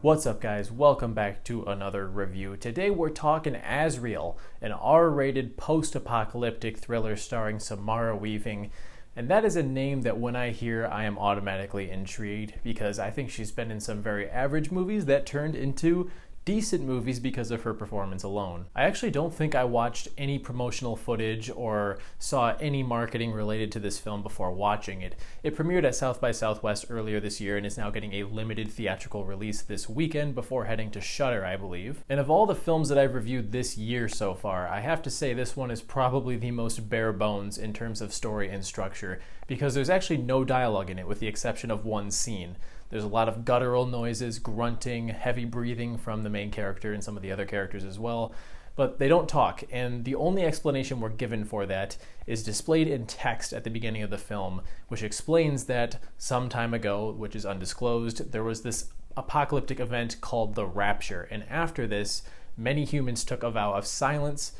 What's up, guys? Welcome back to another review. Today we're talking Azrael, an R-rated post-apocalyptic thriller starring Samara Weaving. And that is a name that when I hear, I am automatically intrigued because I think she's been in some very average movies that turned into decent movies because of her performance alone. I actually don't think I watched any promotional footage or saw any marketing related to this film before watching it. It premiered at South by Southwest earlier this year and is now getting a limited theatrical release this weekend before heading to Shudder, I believe. And of all the films that I've reviewed this year so far, I have to say this one is probably the most bare bones in terms of story and structure because there's actually no dialogue in it with the exception of one scene. There's a lot of guttural noises, grunting, heavy breathing from the main character and some of the other characters as well, but they don't talk, and the only explanation we're given for that is displayed in text at the beginning of the film, which explains that some time ago, which is undisclosed, there was this apocalyptic event called the Rapture, and after this, many humans took a vow of silence.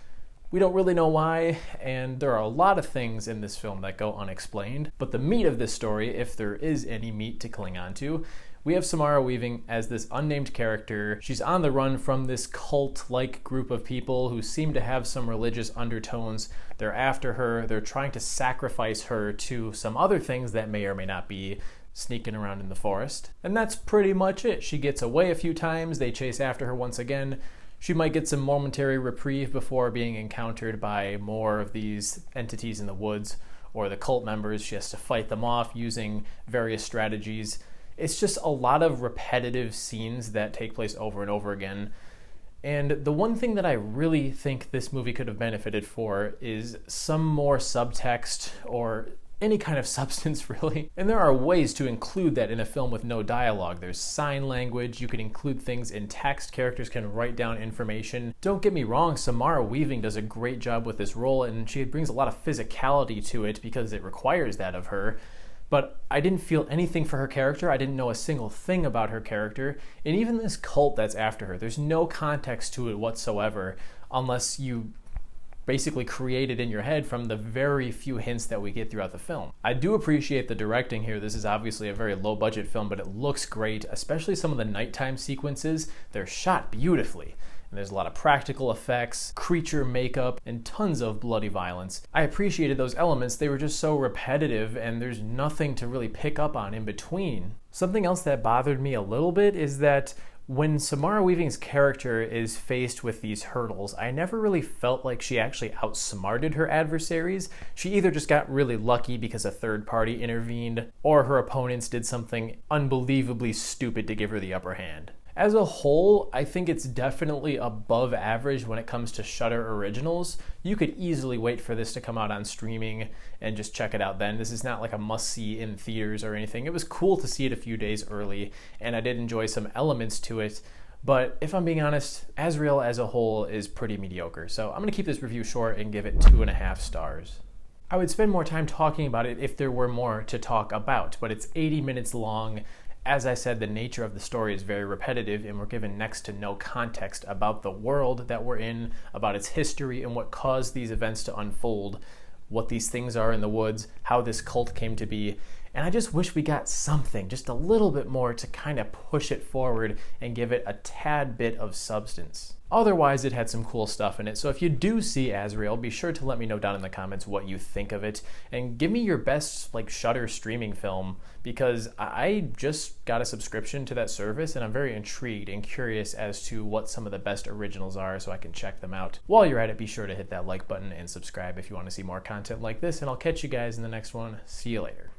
We don't really know why, and there are a lot of things in this film that go unexplained. But the meat of this story, if there is any meat to cling on to, we have Samara Weaving as this unnamed character. She's on the run from this cult-like group of people who seem to have some religious undertones. They're after her. They're trying to sacrifice her to some other things that may or may not be sneaking around in the forest. And that's pretty much it. She gets away a few times. They chase after her once again. She might get some momentary reprieve before being encountered by more of these entities in the woods or the cult members. She has to fight them off using various strategies. It's just a lot of repetitive scenes that take place over and over again. And the one thing that I really think this movie could have benefited for is some more subtext or any kind of substance, really. And there are ways to include that in a film with no dialogue. There's sign language, you can include things in text, characters can write down information. Don't get me wrong, Samara Weaving does a great job with this role, and she brings a lot of physicality to it because it requires that of her. But I didn't feel anything for her character, I didn't know a single thing about her character, and even this cult that's after her, there's no context to it whatsoever unless you basically created in your head from the very few hints that we get throughout the film. I do appreciate the directing here. This is obviously a very low budget film, but it looks great, especially some of the nighttime sequences. They're shot beautifully. And there's a lot of practical effects, creature makeup, and tons of bloody violence. I appreciated those elements. They were just so repetitive and there's nothing to really pick up on in between. Something else that bothered me a little bit is that when Samara Weaving's character is faced with these hurdles, I never really felt like she actually outsmarted her adversaries. She either just got really lucky because a third party intervened, or her opponents did something unbelievably stupid to give her the upper hand. As a whole, I think it's definitely above average when it comes to Shudder originals. You could easily wait for this to come out on streaming and just check it out then. This is not like a must-see in theaters or anything. It was cool to see it a few days early, and I did enjoy some elements to it. But if I'm being honest, Azrael as a whole is pretty mediocre. So I'm going to keep this review short and give it 2.5 stars. I would spend more time talking about it if there were more to talk about, but it's 80 minutes long. As I said, the nature of the story is very repetitive, and we're given next to no context about the world that we're in, about its history and what caused these events to unfold, what these things are in the woods, how this cult came to be. And I just wish we got something, just a little bit more to kind of push it forward and give it a tad bit of substance. Otherwise, it had some cool stuff in it, so if you do see Azrael, be sure to let me know down in the comments what you think of it, and give me your best Shudder streaming film, because I just got a subscription to that service, and I'm very intrigued and curious as to what some of the best originals are so I can check them out. While you're at it, be sure to hit that like button and subscribe if you want to see more content like this, and I'll catch you guys in the next one. See you later.